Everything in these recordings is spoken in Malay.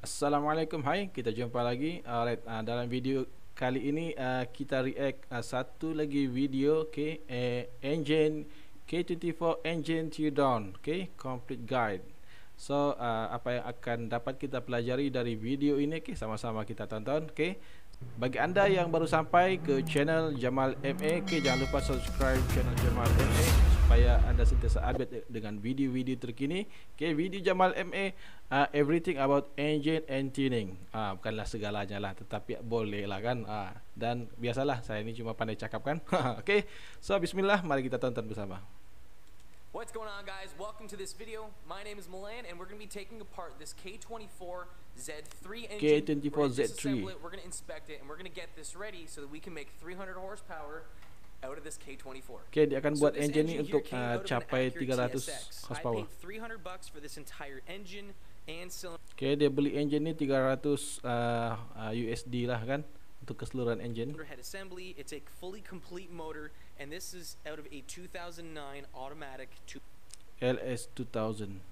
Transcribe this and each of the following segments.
Assalamualaikum, hai, kita jumpa lagi. Alright, dalam video kali ini kita react satu lagi video, okay, engine K24 engine teardown, okay, complete guide. So apa yang akan dapat kita pelajari dari video ini, okay, sama-sama kita tonton, okay. Bagi anda yang baru sampai ke channel Jamal MA, okay, jangan lupa subscribe channel Jamal MA supaya anda sentiasa update dengan video-video terkini. Okay, video Jamal MA, everything about engine and tuning. Bukanlah segalanya lah, tetapi boleh lah kan. Dan biasalah, saya ini cuma pandai cakap kan. Okay, so bismillah, mari kita tonton bersama. What's going on, guys? Welcome to this video. My name is Milan, and we're going to be taking apart this K24 Z3 engine. K24 Z3. We're going to inspect it, and we're going to get this ready so that we can make 300 horsepower out of this K24. Okay, dia akan buat engine ni untuk capai 300 horsepower. I paid $300 for this entire engine and cylinder. Okay, dia beli engine ni 300 USD lah kan, untuk keseluruhan engine. Head assembly. It's a fully complete motor, and this is out of a 2009 automatic LS2000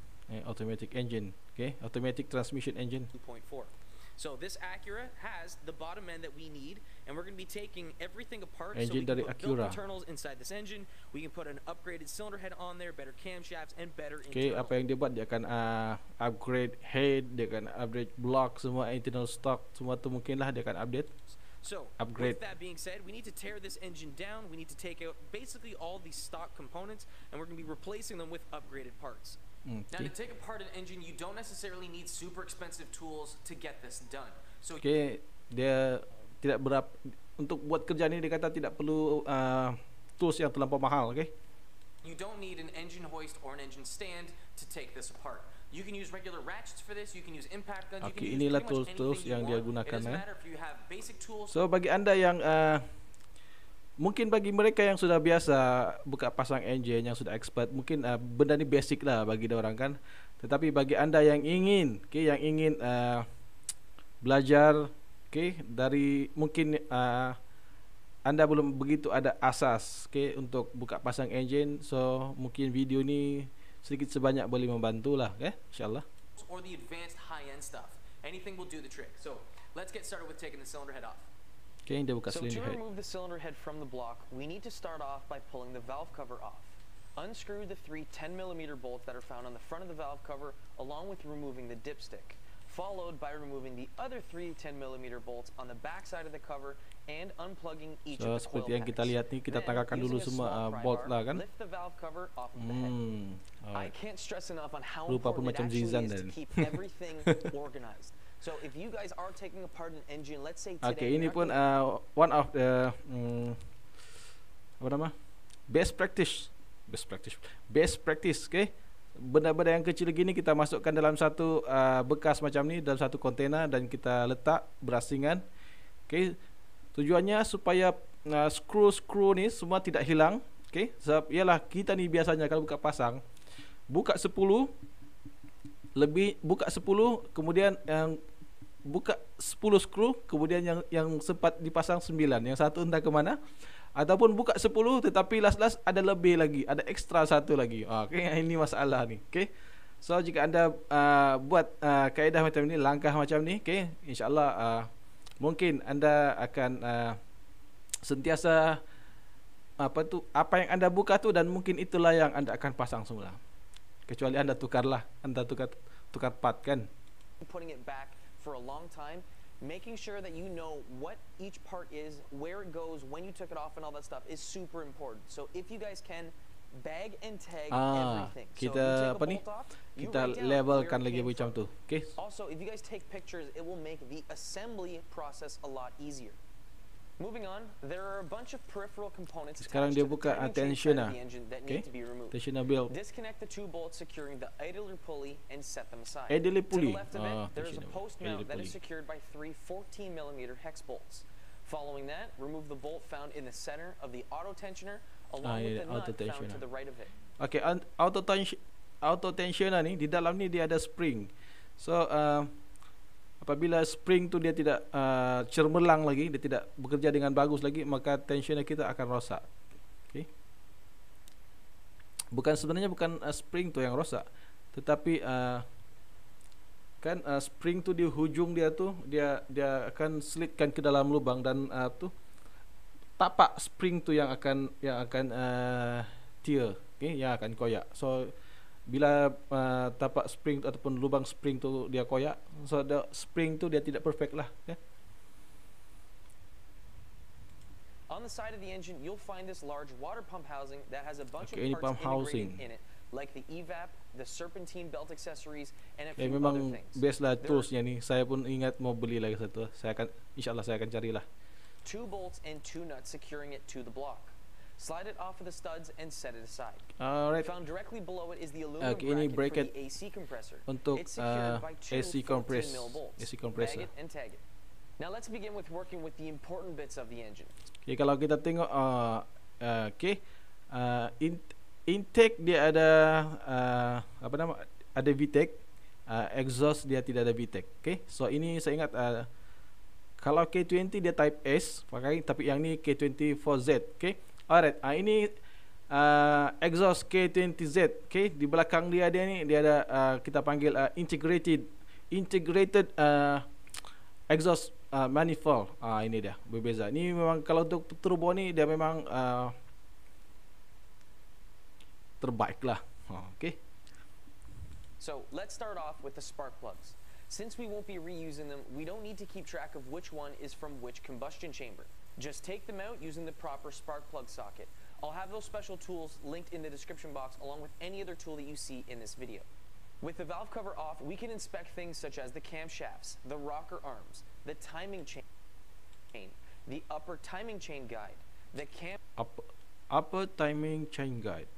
automatic engine. Okay, automatic transmission engine 2.4. So this Acura has the bottom end that we need, and we're going to be taking everything apart. Engine so we dari can put Acura. built internals inside this engine. We can put an upgraded cylinder head on there, better camshafts, and better Okay, internals. apa yang dia buat, dia akan upgrade head, dia akan upgrade block, semua internal stock, semua tu mungkinlah dia akan update. So, Upgrade. with that being said, we need to tear this engine down. We need to take out basically all these stock components, and we're going to be replacing them with upgraded parts. Now, Okay. to take apart an engine, you don't necessarily need super expensive tools to get this done. So, Okay, dia tidak berapa untuk buat kerja ni, dia kata tidak perlu tools yang terlampau mahal, okay? you don't need an engine hoist or an engine stand to take this apart. You can use regular ratchets for this. You can use impact guns. Okay, you can use inilah pretty much tools anything yang you dia want. gunakan, It doesn't matter if you have basic tools. So bagi anda yang mungkin bagi mereka yang sudah biasa buka pasang engine, yang sudah expert, mungkin benda ni basic lah bagi dia orang kan. Tetapi bagi anda yang ingin, okay, yang ingin belajar, okay, dari mungkin anda belum begitu ada asas, okay, untuk buka pasang engine, so mungkin video ni sedikit sebanyak boleh membantulah, okay, insyaallah. Or the advanced high-end stuff. Anything will do the trick. So let's get started with taking the cylinder head off. Okay, dia buka So to cylinder head. remove the cylinder head from the block, we need to start off by pulling the valve cover off. Unscrew the three 10mm bolts that are found on the front of the valve cover, along with removing the dipstick, followed by removing the other three 10mm bolts on the back side of the cover and unplugging each So of the coil seperti yang kita packs. lihat ni, kita Then, tanggalkan dulu using a semua small pry bolt bar, lah kan. lift the valve cover off of the head. I Alright. can't stress enough on how Rupa pun important it macam actually Zizan is to dan. keep everything organized. So if you guys are taking apart an engine, let's say today, Okay, ini you're pun not one of the apa nama? Best practice, okay. Benda-benda yang kecil gini kita masukkan dalam satu bekas macam ni, dalam satu kontena, dan kita letak berasingan. Okay, tujuannya supaya skru ni semua tidak hilang. Okay, sebab ialah kita ni biasanya kalau buka pasang, buka 10 lebih, buka 10 kemudian yang buka 10 skru, kemudian yang sempat dipasang 9, yang satu entah ke mana, ataupun buka 10 tetapi last ada lebih lagi, ada ekstra satu lagi. Okay, ini masalah ni. Okay, so jika anda buat kaedah macam ni, langkah macam ni, okay, insyaallah mungkin anda akan sentiasa apa yang anda buka tu, dan mungkin itulah yang anda akan pasang semula, kecuali anda tukar part kan. putting it back for a long time, making sure that you know what each part is, where it goes, when you took it off, and all that stuff is super important. So if you guys can, bag and tag everything. So if you Kita take a apa ni? bolt off, you Kita write down levelkan where it lagi came macam from. tu. Okay. Also, if you guys take pictures, it will make the assembly process a lot easier. Moving on, there are a bunch of peripheral components Sekarang attached dia to the buka timing chain tensioner. side of the engine that Okay. need to be removed. Tensioner belt. Disconnect the two bolts securing the idler pulley and set them aside. Idler To pulley. the left of it, there is a tensioner. post Idler mount that is pulley. secured by three 14mm hex bolts. Following that, remove the bolt found in the center of the auto tensioner, along with the nut auto found tensioner. to the right of it. Okay, auto tensioner ni, di dalam ni dia ada spring. So apabila spring tu dia tidak cermelang lagi, dia tidak bekerja dengan bagus lagi, maka tensioner kita akan rosak. Okay. Sebenarnya bukan spring tu yang rosak, tetapi kan spring tu di hujung dia tu dia akan selitkan ke dalam lubang, dan tu tapak spring tu yang akan tear, okey, yang akan koyak. So bila tapak spring ataupun lubang spring tu dia koyak, so the spring tu dia tidak perfect lah, okay? On the side of the engine, you'll find this large water pump housing that has a bunch Okay, ini of parts pump housing. integrated in it, like the evap, the serpentine belt accessories, and a Ya, few other memang things. best lah There are toolsnya ni. Saya pun ingat mau beli lagi satu. InsyaAllah saya akan carilah. 2 bolts and 2 nuts securing it to the block. Slide it off of the studs and set it aside. Alright, Found directly below it is the aluminum Okay, ini bracket, bracket for the AC compressor. untuk It's secured by two AC compress, 14 mil bolts. AC compressor. Bag it and tag it. Now let's begin with working with the important bits of the engine. Okay, kalau kita tengok okay, intake dia ada apa nama, ada VTEC, exhaust dia tidak ada VTEC. Okay, so ini saya ingat kalau K20 dia type S pakai, tapi yang ni K24Z. Okay, alright, ini exhaust K20Z. Okay, di belakang dia ni dia ada kita panggil integrated exhaust manifold. Ini dia berbeza. Ni memang kalau untuk turbo ni dia memang terbaik lah. Okay. So let's start off with the spark plugs. Since we won't be reusing them, we don't need to keep track of which one is from which combustion chamber. Just take them out using the proper spark plug socket. I'll have those special tools linked in the description box along with any other tool that you see in this video. With the valve cover off, we can inspect things such as the camshafts, the rocker arms, the timing chain, the upper timing chain guide, the upper timing chain guide,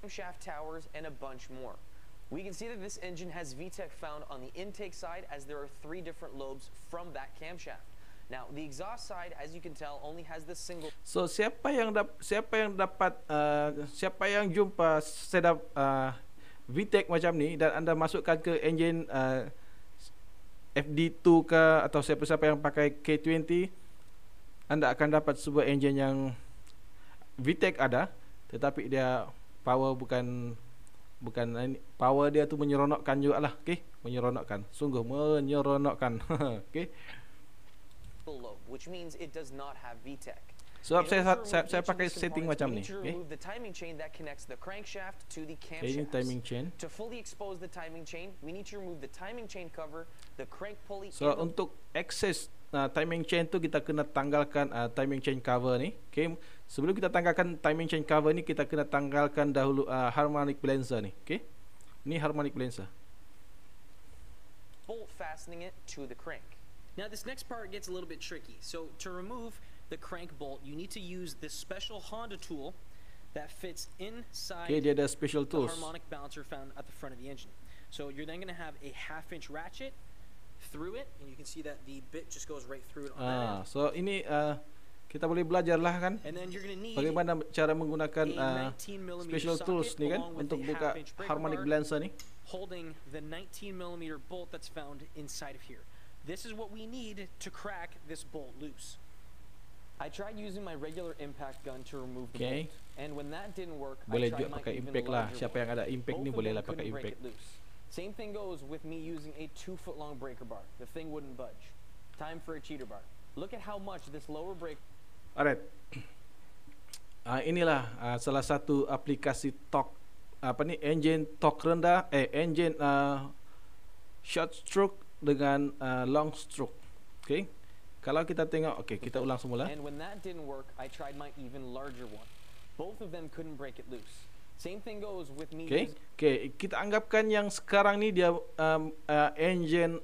camshaft towers, and a bunch more. We can see that this engine has VTEC found on the intake side, as there are 3 different lobes from that camshaft. Now, the exhaust side, as you can tell, only has the single. So siapa yang jumpa setup VTEC macam ni dan anda masukkan ke engine FD2 ke atau siapa-siapa yang pakai K20, anda akan dapat sebuah engine yang VTEC ada, tetapi dia power bukan power dia tu menyeronokkan juga lah. Okay, menyeronokkan, sungguh menyeronokkan. Okay, which means it does not have VTEC. Sebab saya pakai setting macam ni. Okay, the timing chain that connects the crankshaft to the ini camshaft. timing chain. To fully expose the timing chain, we need to remove the timing chain cover, the crank pulley. So untuk access timing chain tu kita kena tanggalkan timing chain cover ni. Okay, sebelum kita tanggalkan timing chain cover ni, kita kena tanggalkan dahulu harmonic balancer ni. Okay, ni harmonic balancer. Bolt fastening it to the crank. Now this next part gets a little bit tricky. So to remove the crank bolt, you need to use this special Honda tool that fits inside Okay, dia ada special the tools. harmonic balancer found at the front of the engine. So you're then going to have a 1/2-inch ratchet through it, and you can see that the bit just goes right through it on that end. So ini kita boleh belajar lah kan, And then you're going to need bagaimana cara menggunakan a 19mm special tools socket ni kan along with untuk a buka 1/2-inch breaker harmonic bar balancer ni. holding the 19mm bolt that's found inside of here. This is what we need to crack this bolt loose. I tried using my regular impact gun to remove the Okay. bolt, and when that didn't work, Boleh I tried juga my pakai even impact lah. larger Siapa one. yang ada impact Both ni of boleh them lah pakai couldn't break impact. it loose. Same thing goes with me using a 2-foot-long breaker bar. The thing wouldn't budge. Time for a cheater bar. Look at how much this lower break. Alright. Inilah salah satu aplikasi torque engine torque rendah, engine short stroke dengan long stroke. Okay, kalau kita tengok, okay, kita ulang semula. And when that didn't work, I tried my even larger one. Both of them couldn't break it loose. Same thing goes with me. Okay, kita anggapkan yang sekarang ni dia engine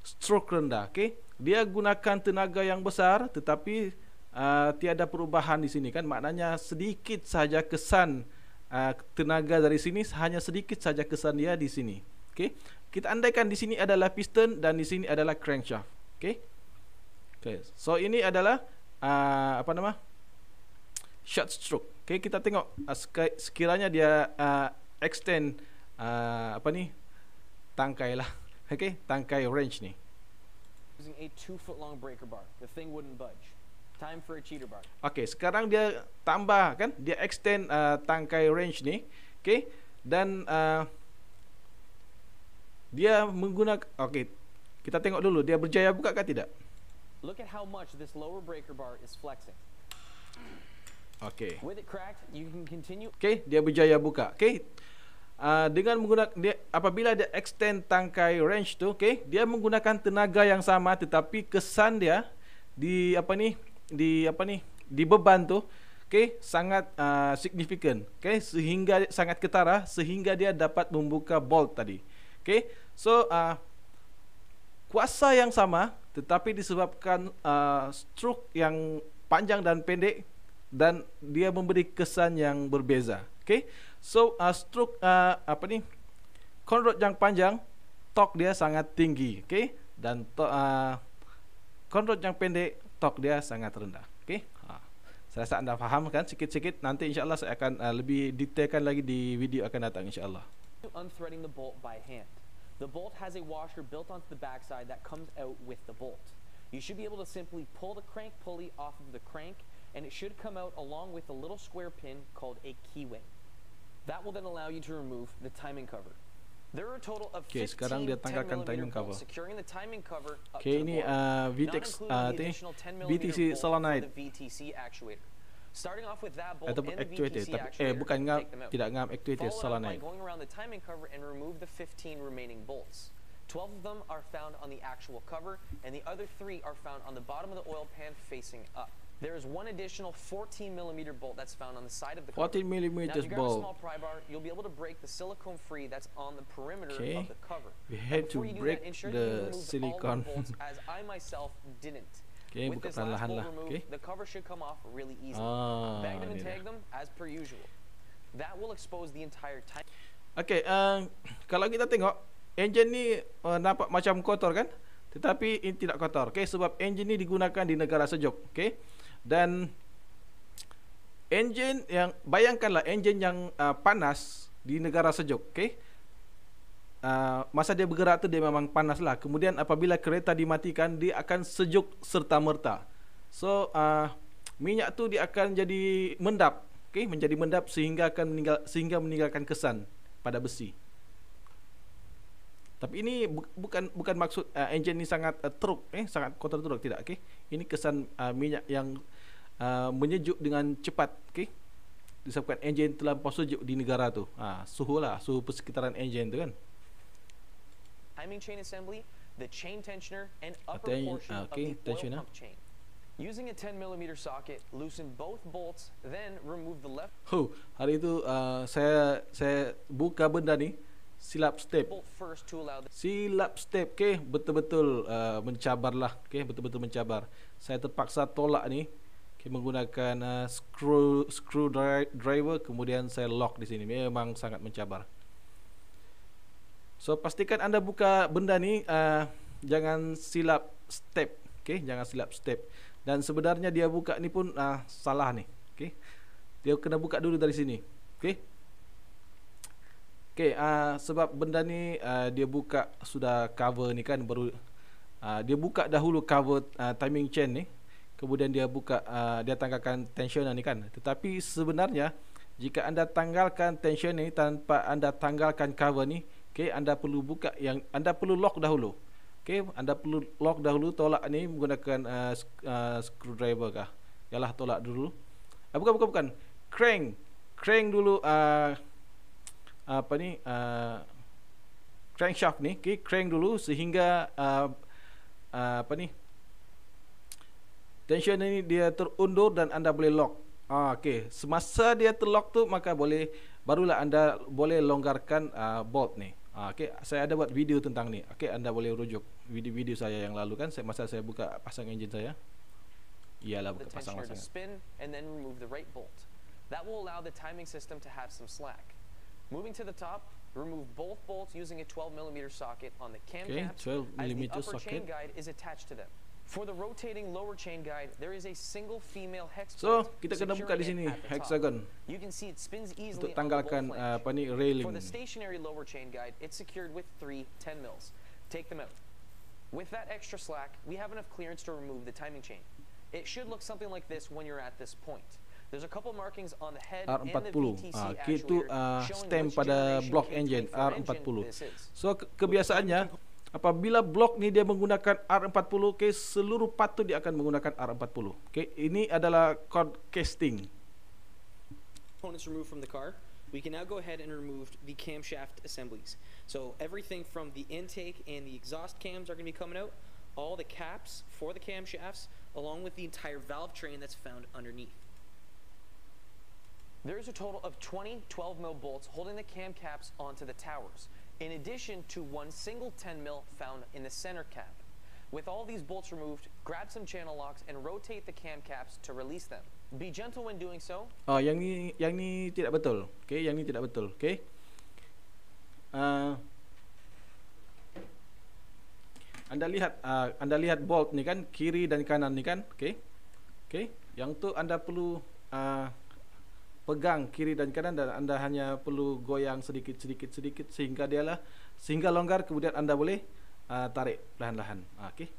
stroke rendah. Okay, dia gunakan tenaga yang besar, tetapi tiada perubahan di sini kan. Maknanya sedikit saja kesan tenaga dari sini, hanya sedikit saja kesan dia di sini. Okay, kita andaikan di sini adalah piston dan di sini adalah crankshaft. Okay, so ini adalah short stroke. Okay, kita tengok sekiranya dia extend tangkai lah. Okay, tangkai range ni. Using a 2-foot-long breaker bar. The thing wouldn't budge. Time for a cheater bar. Okay, sekarang dia tambah kan, dia extend tangkai range ni. Okay, dan dia menggunakan, okey, kita tengok dulu dia berjaya buka ke tidak. Look at how much this lower breaker bar is flexing. Okey. With it cracked, you can continue. Okey, dia berjaya buka. Okey. Dengan menggunakan dia, apabila dia extend tangkai wrench tu, okey, dia menggunakan tenaga yang sama tetapi kesan dia di di beban tu, okey, sangat signifikan. Okey, sehingga sangat ketara sehingga dia dapat membuka bolt tadi. Okey. So kuasa yang sama tetapi disebabkan stroke yang panjang dan pendek dan dia memberi kesan yang berbeza. Okay, so stroke conrod yang panjang, torque dia sangat tinggi. Okay, dan conrod yang pendek, torque dia sangat rendah. Okay, saya rasa anda faham kan sikit-sikit. Nanti insyaAllah saya akan lebih detailkan lagi di video akan datang insyaAllah. Unthreading the bolt by hand. The bolt has a washer built onto the backside that comes out with the bolt. You should be able to simply pull the crank pulley off of the crank, and it should come out along with a little square pin called a keyway. That will then allow you to remove the timing cover. There are a total of 15 sekarang dia tanggalkan 10mm timing cover. bolts securing the timing cover up Okay, to the ini board, not VTEX including the additional 10mm BTC bolt for solenoid the VTC actuator. Starting off with that bolt ataupun and the actuator, VTC tapi actuator, bukan ngam, take them out. tidak ngam actuator, Follow it up by solenoid. going around the timing cover and remove the 15 remaining bolts. 12 of them are found on the actual cover, and the other 3 are found on the bottom of the oil pan facing up. There is one additional 14mm bolt that's found on the side of the cover. 14mm Now, if you grab a bolt. small pry bar, you'll be able to break the silicone free that's on the perimeter Okay. of the cover. We Now, had to before you do break that, ensure the that you remove silicone. all the bolts, as I myself didn't. Okay, With buka this last perlahan bolt lah. removed, Okay. the cover should come off really easily. Bag them and Ni tag dah. them as per usual. That will expose the entire time. Okay, kalau kita tengok engine ni nampak macam kotor kan? Tetapi ini tidak kotor. Okay, sebab engine ni digunakan di negara sejuk. Okay, dan engine yang, bayangkanlah engine yang panas di negara sejuk. Okay, masa dia bergerak tu dia memang panas lah. Kemudian apabila kereta dimatikan, dia akan sejuk serta-merta. So minyak tu dia akan jadi mendap. Okay, menjadi mendap sehingga meninggalkan kesan pada besi. Tapi ini bukan maksud engine ni sangat teruk, sangat kotor teruk, tidak. Okay, ini kesan minyak yang menyejuk dengan cepat. Okay, disebabkan engine terlampau sejuk di negara tu. Suhu persekitaran engine tu kan. Timing chain assembly, the chain tensioner, and upper Ten- portion okay, of the tensioner. oil pump chain. Using a 10mm socket, loosen both bolts, then remove the left Hari itu saya buka benda ni silap step. bolt first to allow the Silap step, okay, betul-betul mencabar lah, okay, betul-betul mencabar. Saya terpaksa tolak ni, okay, menggunakan screw driver, kemudian saya lock di sini. Memang sangat mencabar. So pastikan anda buka benda ni jangan silap step, okay, jangan silap step. Dan sebenarnya dia buka ni pun salah ni, okay. Dia kena buka dulu dari sini, okay. Okay, sebab benda ni dia buka sudah cover ni kan, baru dia buka dahulu cover timing chain ni, kemudian dia buka dia tanggalkan tensioner ni kan. Tetapi sebenarnya jika anda tanggalkan tension ni tanpa anda tanggalkan cover ni, okay, anda perlu buka anda perlu lock dahulu. Okay, anda perlu lock dahulu, tolak ni menggunakan screwdriver kah? Yalah, tolak dulu. Bukan. Crank dulu crankshaft ni, okay, crank dulu sehingga tension ni dia terundur dan anda boleh lock. Okay, semasa dia terlock tu maka barulah anda boleh longgarkan bolt ni. Okay, saya ada buat video tentang ni. Okay, anda boleh rujuk video saya yang lalu kan, masa saya buka pasang engine saya. Iyalah, the buka pasang tensioner to pasangan. spin and then remove the right bolt. That will allow the timing system to have some slack. Moving to the top, remove both bolts using a 12mm socket on the cam Okay, caps, as the 12mm upper chain socket. guide is attached to them. For the rotating lower chain guide, there is a single female hex So, bolt kita kena buka di securing sini it at the top. hexagon You can see it spins easily untuk on the bolt tanggalkan flange. railing. For the stationary lower chain guide, it's secured with 3 10 mils. Take them out. With that extra slack, we have enough clearance to remove the timing chain. It should look something like this when you're at this point. There's a couple markings on the head and the R40. VTC Okay, itu actuator showing stamp which pada generation block K24 engine engine R40. this is. So kebiasaannya apabila blok ni dia menggunakan R40, okay, seluruh patut dia akan menggunakan R40. Okay, ini adalah cord casting. Components removed from the car, we can now go ahead and remove the camshaft assemblies. So everything from the intake and the exhaust cams are going to be coming out, all the caps for the camshafts, along with the entire valve train that's found underneath. There's a total of 20 12-mil bolts holding the cam caps onto the towers, in addition to one single 10-mil found in the center cap. With all these bolts removed, grab some channel locks and rotate the cam caps to release them. Be gentle when doing so. Oh, yang ni tidak betul. Okay, yang ni tidak betul. Okay. Anda lihat bolt ni kan, kiri dan kanan ni kan, okay. Okay, yang tu anda perlu pegang kiri dan kanan dan anda hanya perlu goyang sedikit sehingga longgar, kemudian anda boleh tarik perlahan-lahan. Okay.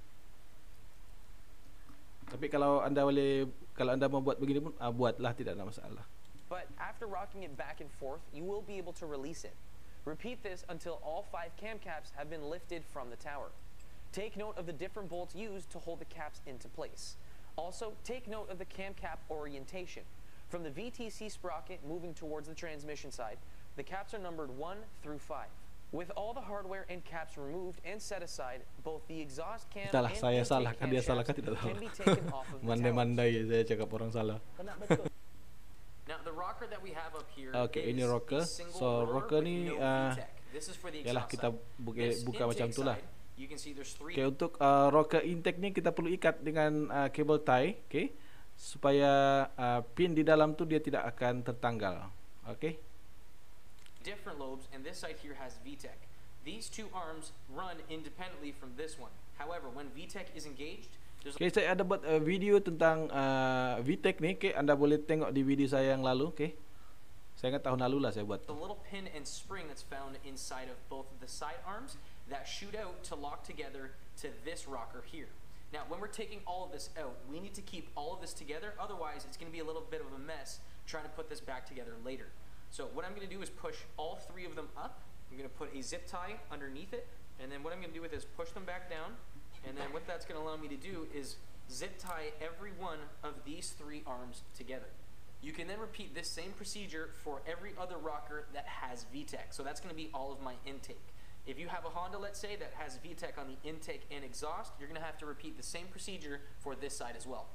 Tapi kalau anda mau buat begini pun buatlah, tidak ada masalah. But after rocking it back and forth, you will be able to release it. Repeat this until all 5 cam caps have been lifted from the tower. Take note of the different bolts used to hold the caps into place. Also, take note of the cam cap orientation. From the VTC sprocket moving towards the transmission side, the caps are numbered 1 through 5. With all the hardware and caps removed and set aside, both the exhaust cam Entahlah, and saya intake salahkah dia camshafts salahkah tidak tahu. can be taken off of the towers. Mandai-mandai saya cakap orang salah. Now the rocker that we have up here Okay, ini is rocker. a single So roller rocker with ni no VTEC. This is for the yalah, exhaust kita side. This buka macam intake tu lah. side, you can see there's 3 Okay, untuk rocker intake ni kita perlu ikat dengan kabel tie, okay, supaya pin di dalam tu dia tidak akan tertanggal. Okay. different lobes, and this side here has VTEC. These 2 arms run independently from this one. However, when VTEC is engaged, there's Okay, saya ada buat video tentang VTEC ni. Okay, anda boleh tengok di video saya yang lalu. Okay, saya ingat tahun lalu lah saya buat. a little pin and spring that's found inside of both of the side arms that shoot out to lock together to this rocker here. Now, when we're taking all of this out, we need to keep all of this together. Otherwise, it's going to be a little bit of a mess trying to put this back together later. So what I'm going to do is push all 3 of them up. I'm going to put a zip tie underneath it. And then what I'm going to do with is push them back down. And then what that's going to allow me to do is zip tie every one of these 3 arms together. You can then repeat this same procedure for every other rocker that has VTEC. So that's going to be all of my intake. If you have a Honda, let's say, that has VTEC on the intake and exhaust, you're going to have to repeat the same procedure for this side as well.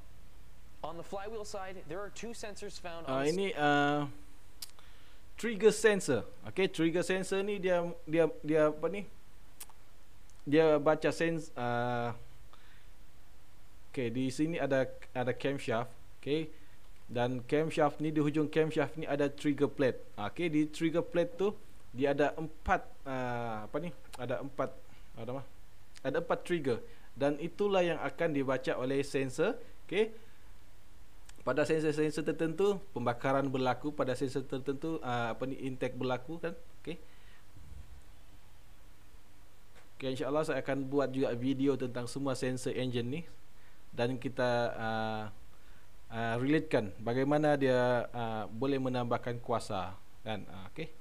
On the flywheel side, there are 2 sensors found on Ini trigger sensor. Okay, trigger sensor ni dia apa ni? Dia baca okay, di sini ada camshaft. Okay, dan camshaft ni di hujung camshaft ni ada trigger plate. Okay, di trigger plate tu dia ada 4 apa ni? Ada 4 trigger, dan itulah yang akan dibaca oleh sensor. Okay, pada sensor-sensor tertentu pembakaran berlaku, pada sensor tertentu intake berlaku kan. Okay. Okay, insyaAllah saya akan buat juga video tentang semua sensor engine ni, dan kita relatekan bagaimana dia boleh menambahkan kuasa kan. Okay.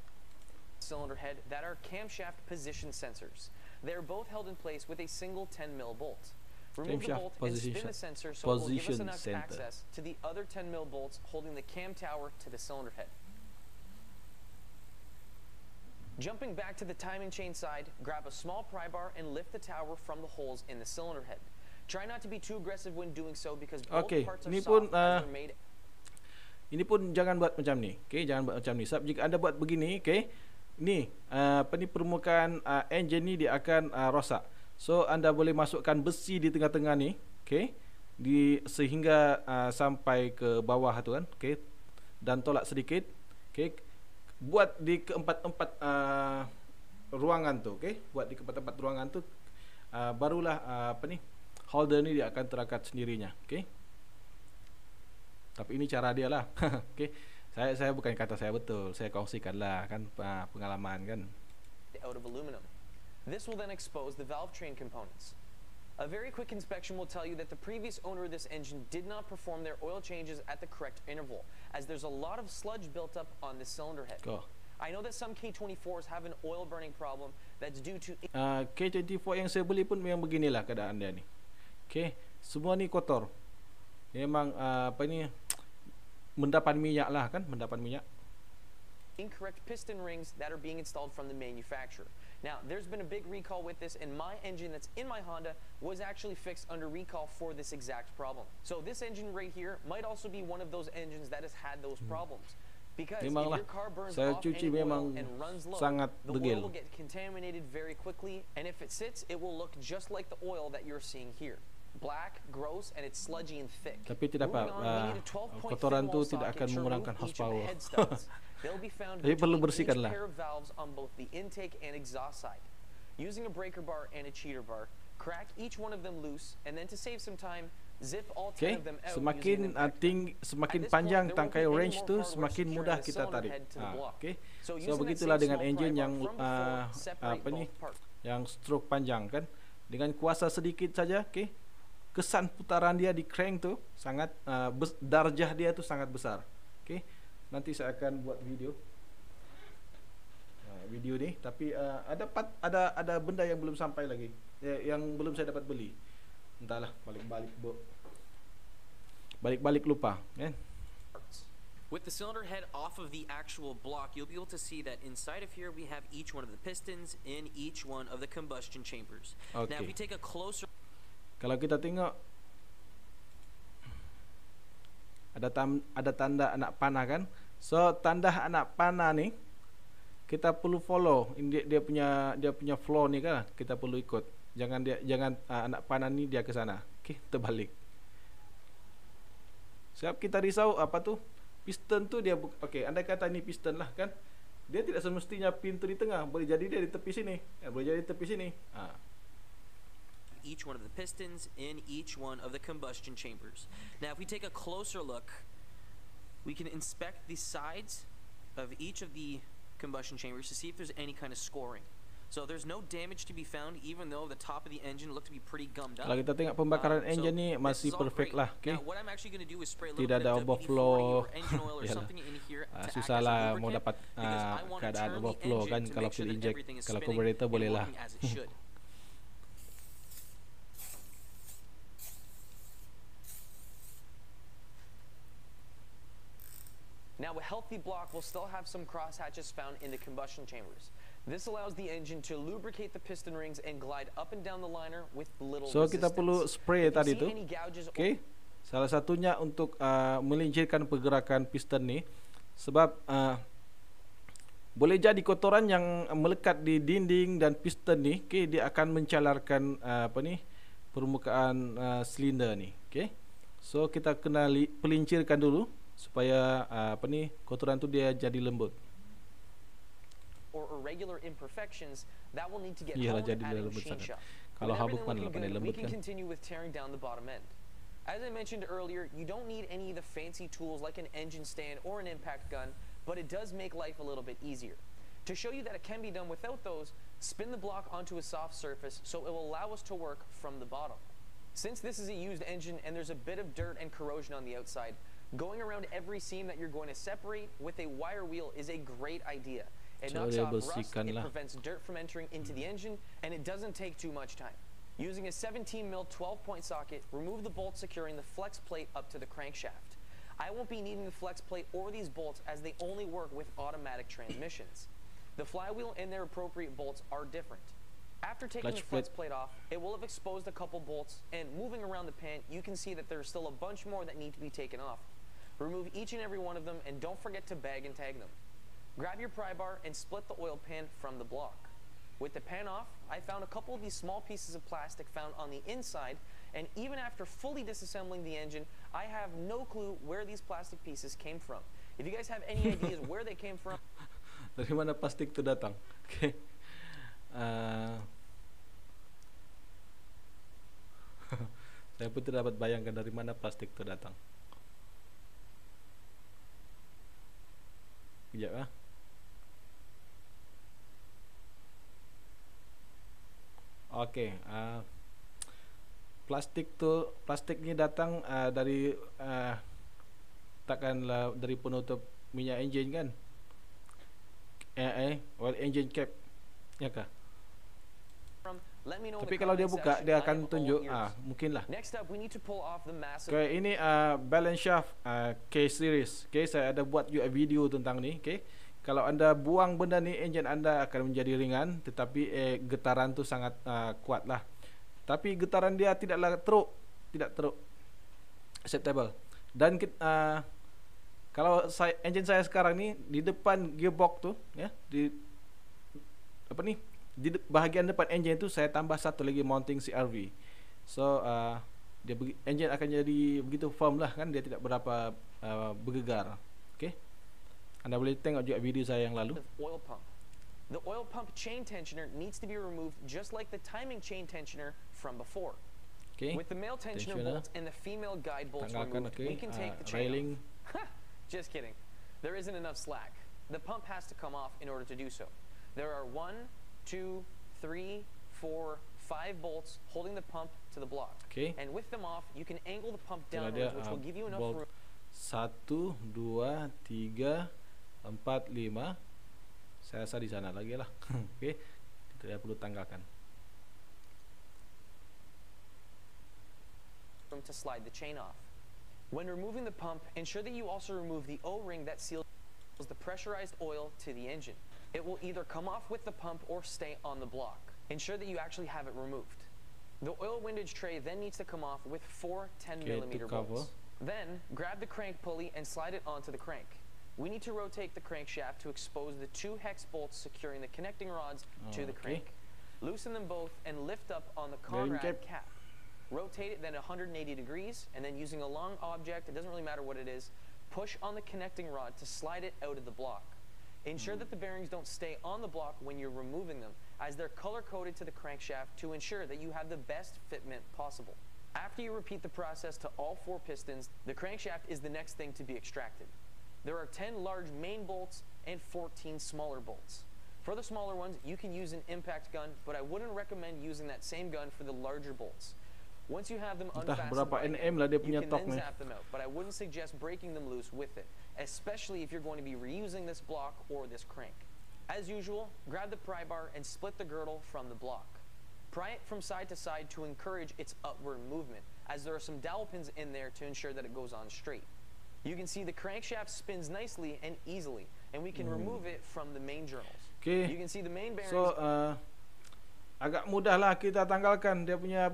cylinder head that are camshaft position sensors. They are both held in place with a single 10-mil bolt. Remove the Camshaft bolt and spin the sensor so it will give us position enough center. access to the other 10-mil bolts holding the cam tower to the cylinder head. Jumping back to the timing chain side, grab a small pry bar and lift the tower from the holes in the cylinder head. Try not to be too aggressive when doing so because both Okay, parts are ini soft pun, as they're made. Ini pun jangan buat macam ni. Okay, jangan buat macam ni. Sebab jika anda buat begini, okay, ni permukaan engine ni dia akan rosak. So anda boleh masukkan besi di tengah-tengah ni, okay, sehingga sampai ke bawah tu kan, okay, dan tolak sedikit, okay. Buat di keempat-empat ruangan tu, okay, buat di keempat-empat ruangan tu, barulah holder ni dia akan terangkat sendirinya, okay. Tapi ini cara dia lah. Okay, saya bukan kata saya betul, saya kongsikan lah kan pengalaman kan. Out of aluminum. This will then expose the valve train components. A very quick inspection will tell you that the previous owner of this engine did not perform their oil changes at the correct interval, as there's a lot of sludge built up on the cylinder head. Go. I know that some K24s have an oil burning problem that's due to K24 yang saya beli pun memang beginilah keadaan dia ni. Okay, semua ni kotor. Memang apa ni, mendapat minyak lah kan, mendapat minyak. incorrect piston rings that are being installed from the manufacturer. Now, there's been a big recall with this, and my engine that's in my Honda was actually fixed under recall for this exact problem. So this engine right here might also be one of those engines that has had those problems. Because if Memanglah, your car burns saya off cuci any oil memang and runs low, sangat the degil. oil will get contaminated very quickly, and if it sits, it will look just like the oil that you're seeing here. Black, gross, and it's sludgy and thick. Tapi tidak Moving apa, on, we need a 12-point kotoran fin tu wall tidak socket akan to mengurangkan remove each of the horsepower. head studs. They'll be found Tapi perlu between bersihkan each lah. pair of valves on both the intake and exhaust side. Using a breaker bar and a cheater bar, crack each one of them loose, and then to save some time, zip all 10 Okay, of them out semakin using an impact gun. semakin At this panjang point, there won't tangkai be any range more tu, hardware semakin securing mudah the kita cylinder tarik. head to the block. Okay, So so using that begitulah same dengan small engine pry yang bar from before, separate apa ni, both parts. yang stroke panjang kan, dengan kuasa sedikit saja. Okay, kesan putaran dia di crank tu sangat darjah dia tu sangat besar. Okay, nanti saya akan buat video video ni, tapi ada benda yang belum sampai lagi, yang belum saya dapat beli. Entahlah, balik-balik lupa kan. With the cylinder head off of the actual block, you'll be able to see that inside of here we have each one of the pistons in each one of the combustion chambers. Now if Okay. we take a closer Kalau kita tengok ada tanda anak panah kan. So tanda anak panah ni kita perlu follow dia punya flow ni kan, kita perlu ikut. Jangan anak panah ni dia ke sana. Okey, terbalik. Sebab kita risau apa tu? Piston tu dia okey, andai kata ni piston lah kan. Dia tidak semestinya pintu di tengah, boleh jadi dia di tepi sini. Boleh jadi di tepi sini. each one of the pistons in each one of the combustion chambers. Now if we take a closer look, we can inspect the sides of each of the combustion chambers to see if there's any kind of scoring. So there's no damage to be found, even though the top of the engine looked to be pretty gummed up. Kalau kita tengok pembakaran So engine ni this masih is all perfect great. lah. Okay. Now what I'm actually going to do is spray a little Tidak bit ada of WD-40 overflow. or engine oil or Yalah. something in here to act Susah as a lah mau lubricant, dapat because I want to keadaan turn the overflow engine kan to kalau make sure fuel that inject, everything is kalau spinning carburetor and boleh lah. working as it should. Now, a healthy block will still have some crosshatches found in the combustion chambers. This allows the engine to lubricate the piston rings and glide up and down the liner with little So resistance. kita perlu spray If you tadi see tu. any gouges or Okay. Salah satunya untuk melincirkan pergerakan piston ni, sebab boleh jadi kotoran yang melekat di dinding dan piston ni, okay, dia akan mencalarkan permukaan silinder ni. Okay. So kita kena pelincirkan dulu supaya kotoran tu dia jadi lembut. or irregular imperfections that will need to get Iyalah, honed jadi at a lembut machine sangat. shop. Kalau With habuk everything mana lah looking pandai good, we lembut can kan. continue with tearing down the bottom end. As I mentioned earlier, you don't need any of the fancy tools like an engine stand or an impact gun, but it does make life a little bit easier. To show you that it can be done without those, spin the block onto a soft surface so it will allow us to work from the bottom. Since this is a used engine and there's a bit of dirt and corrosion on the outside, going around every seam that you're going to separate with a wire wheel is a great idea. It So knocks dia off rust, bersihkan it lah. prevents dirt from entering into the engine, and it doesn't take too much time. Using a 17mm 12-point socket, remove the bolt securing the flex plate up to the crankshaft. I won't be needing the flex plate or these bolts as they only work with automatic transmissions. The flywheel and their appropriate bolts are different. After taking Clutch the flex plate. plate off, it will have exposed a couple bolts, and moving around the pan, you can see that there's still a bunch more that need to be taken off. Remove each and every one of them, and don't forget to bag and tag them. Grab your pry bar and split the oil pan from the block. With the pan off, I found a couple of these small pieces of plastic found on the inside, and even after fully disassembling the engine, I have no clue where these plastic pieces came from. If you guys have any ideas where they came from, Dari mana plastik tu datang? Okay. Saya pun tidak dapat bayangkan dari mana plastik tu datang. Kejap ah. Okay. plastik ni datang dari takkanlah dari penutup minyak enjin kan? Oil engine cap, ya kah? Let me know in Tapi the kalau dia comment buka, section. dia I akan am all tunjuk ears. mungkinlah. Next up, we need to pull off the massive Okay, ini balance shaft K series. Okay, saya ada buat juga video tentang ni. Okay, kalau anda buang benda ni, enjin anda akan menjadi ringan, tetapi getaran tu sangat kuat lah. Tapi getaran dia tidak teruk acceptable. Dan kalau enjin saya sekarang ni di depan gearbox tu, ya, di bahagian depan enjin tu saya tambah satu lagi mounting CRV. So enjin akan jadi begitu firm lah kan, dia tidak berapa bergegar. Okay, anda boleh tengok juga video saya yang lalu. oil pump. The oil pump chain tensioner needs to be removed just like the timing chain tensioner from before. Okay, With the male tensioner tensioner. bolts and the female guide bolts Tanggalkan. removed, Okay, we can take the chain railing. off. Just kidding. There isn't enough slack. The pump has to come off in order to do so. There are 1, 2, 3, 4, 5 bolts holding the pump to the block. Okay, And with them off, you can angle the pump itulah dia downwards, which will give you enough bolt room 1, 2, 3, 4, 5. Saya rasa di sana lagi lah. Okay, tidak perlu tanggalkan. to slide the chain off. When removing the pump, ensure that you also remove the O-ring that seals the pressurized oil to the engine. It will either come off with the pump or stay on the block. Ensure that you actually have it removed. The oil windage tray then needs to come off with 4 10mm cover. bolts. Then, grab the crank pulley and slide it onto the crank. We need to rotate the crankshaft to expose the 2 hex bolts securing the connecting rods to the Okay. crank. Loosen them both and lift up on the Bearing Conrad cap. cap. Rotate it then 180 degrees, and then using a long object, it doesn't really matter what it is, push on the connecting rod to slide it out of the block. Ensure that the bearings don't stay on the block when you're removing them, as they're color-coded to the crankshaft to ensure that you have the best fitment possible. After you repeat the process to all 4 pistons, the crankshaft is the next thing to be extracted. There are 10 large main bolts and 14 smaller bolts. For the smaller ones, you can use an impact gun, but I wouldn't recommend using that same gun for the larger bolts. Once you have them Entah unfastened berapa by nm hand, lah dia you punya can torque then ni. zap them out, but I wouldn't suggest breaking them loose with it, especially if you're going to be reusing this block or this crank. As usual, grab the pry bar and split the girdle from the block. Pry it from side to side to encourage its upward movement, as there are some dowel pins in there to ensure that it goes on straight. You can see the crankshaft spins nicely and easily, and we can remove it from the main journals. Okay, You can see the main bearings so agak mudah lah kita tanggalkan dia punya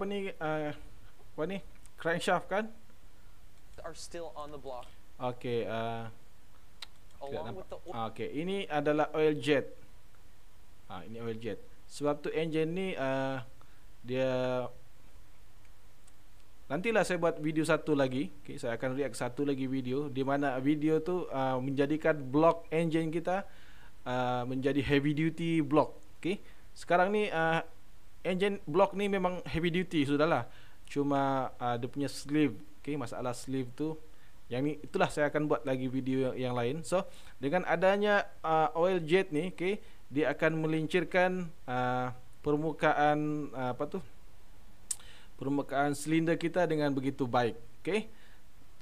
crankshaft kan. are still on the block, Okay, tidak along nampak. with the Okay, ini adalah oil jet. Ini oil jet. Sebab tu engine ni dia nantilah saya buat video satu lagi. Okay, saya akan react satu lagi video di mana video tu menjadikan block engine kita menjadi heavy duty block. Okay, sekarang ni engine block ni memang heavy duty sudahlah. Cuma dia punya sleeve. Okay, masalah sleeve tu yang ni, itulah saya akan buat lagi video yang lain. So dengan adanya oil jet ni, okay, dia akan melincirkan permukaan permukaan silinder kita dengan begitu baik. Okay,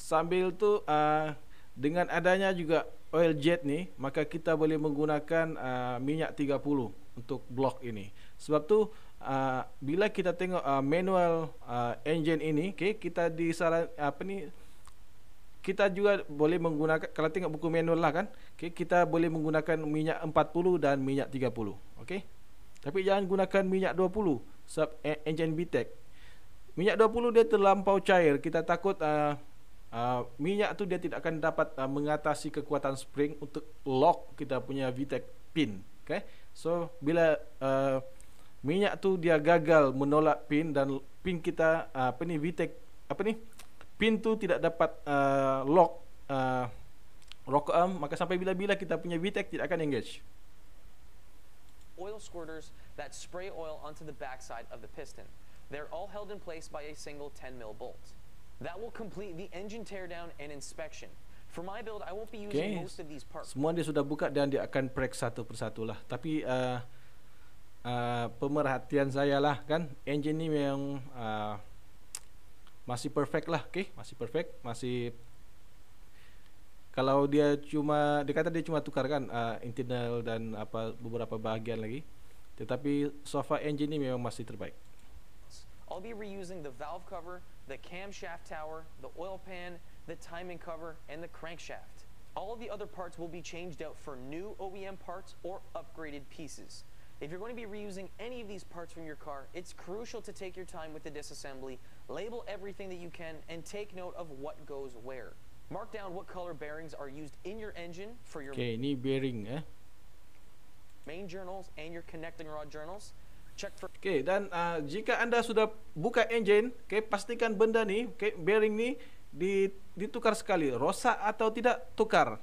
sambil tu dengan adanya juga oil jet ni, maka kita boleh menggunakan minyak 30 untuk blok ini. Sebab tu bila kita tengok manual engine ini, okay, kita disaran kita juga boleh menggunakan, kalau tengok buku manual lah kan, okay, kita boleh menggunakan minyak 40 dan minyak 30. Okay, tapi jangan gunakan minyak 20 sebab engine VTEC. Minyak 20 dia terlampau cair. Kita takut minyak tu dia tidak akan dapat mengatasi kekuatan spring untuk lock kita punya VTEC pin. Okay, so bila minyak tu dia gagal menolak pin dan pin kita VTEC pin tu tidak dapat lock rocker arm, maka sampai bila-bila kita punya VTEC tidak akan engage. oil squirters that spray oil onto the backside of the piston. They're all held in place by a single 10 mil bolt. That will complete the engine teardown and inspection. For my build, I won't be using most of these parts. Semua dia sudah buka dan dia akan break satu persatu lah. Tapi pemerhatian saya lah kan, engine ni memang masih perfect lah, okay? Masih perfect, masih kalau dia kata dia cuma tukarkan internal dan beberapa bahagian lagi, tetapi so far engine ini memang masih terbaik. I'll be reusing the valve cover, the camshaft tower, the oil pan, the timing cover, and the crankshaft. All of the other parts will be changed out for new OEM parts or upgraded pieces. If you're going to be reusing any of these parts from your car, it's crucial to take your time with the disassembly, label everything that you can, and take note of what goes where. Mark down what color bearings are used in your engine for your Ini bearing main journals and your connecting rod journals. Check for dan jika anda sudah buka engine, pastikan benda ni, bearing ni ditukar sekali, rosak atau tidak tukar,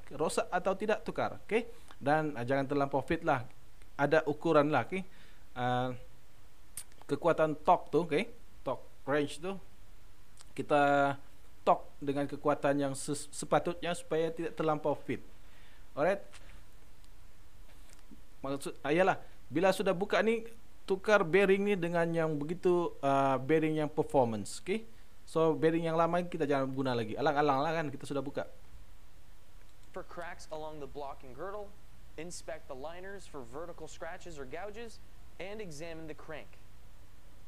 dan jangan terlampau fit lah, ada ukuran lah, kekuatan torque tu, torque range tu kita torque dengan kekuatan yang sepatutnya supaya tidak terlampau fit. Alright, maksud ayalah bila sudah buka ni, tukar bearing ni dengan yang begitu bearing yang performance, so bearing yang lama kita jangan guna lagi, alang-alang lah kan kita sudah buka. For cracks along the block and girdle, inspect the liners for vertical scratches or gouges, and examine the crank.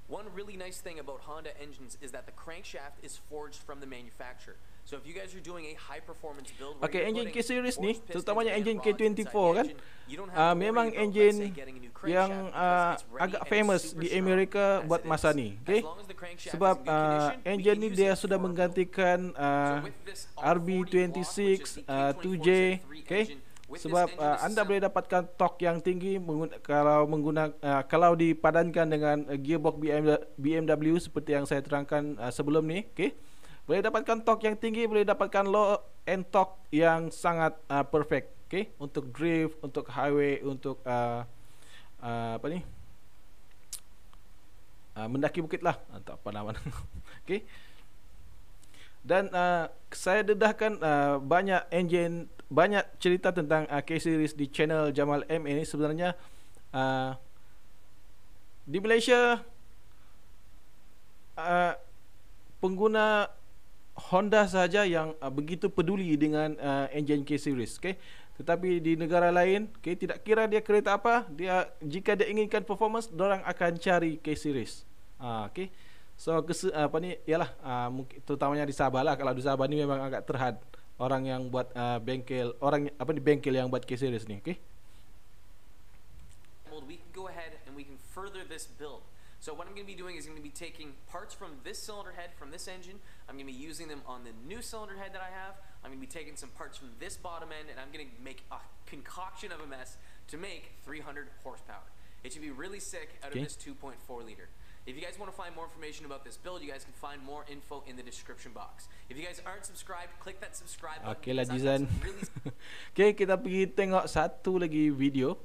One really nice thing about Honda engines is that the crankshaft is forged from the manufacturer. So if you guys are doing a high performance build where you're engine putting K-series ni, forged pistons terutamanya and engine rods K24 inside the kan, engine, you don't have to worry memang about, engine let's say, getting a new crankshaft yang because it's ready agak and famous super di strong Amerika as buat it masa is. ni, As long as the crankshaft sebab is in good condition, we engine can ni use dia it sudah for a build. menggantikan So with this R40 block, which RB26 is the K24 2J, Gen 3 engine, with this sebab engine anda boleh dapatkan torque yang tinggi kalau dipadankan dengan gearbox BMW seperti yang saya terangkan sebelum ni, boleh dapatkan torque yang tinggi, boleh dapatkan low end torque yang sangat perfect, untuk drift, untuk highway, untuk mendaki bukit lah, atau apa namanya. Dan saya dedahkan banyak cerita tentang K-series di channel Jamal M ini. Sebenarnya di Malaysia pengguna Honda saja yang begitu peduli dengan engine K-series, tetapi di negara lain, tidak kira dia kereta apa, jika dia inginkan performance, dorang akan cari K-series. So ialah mungkin terutamanya di Sabah lah. Kalau di Sabah ni memang agak terhad orang yang buat bengkel yang buat K-series ni, We can go ahead and we can further this build. So what I'm going to be doing is going to be taking parts from this cylinder head from this engine. I'm going to be using them on the new cylinder head that I have. I'm going to be taking some parts from this bottom end, and I'm going to make a concoction of a mess to make 300 horsepower. It should be really sick out of this 2.4 liter. If you guys want to find more information about this build, you guys can find more info in the description box. If you guys aren't subscribed, click that subscribe button. Okay lah, because I've got Jizan. some really kita pergi tengok satu lagi video,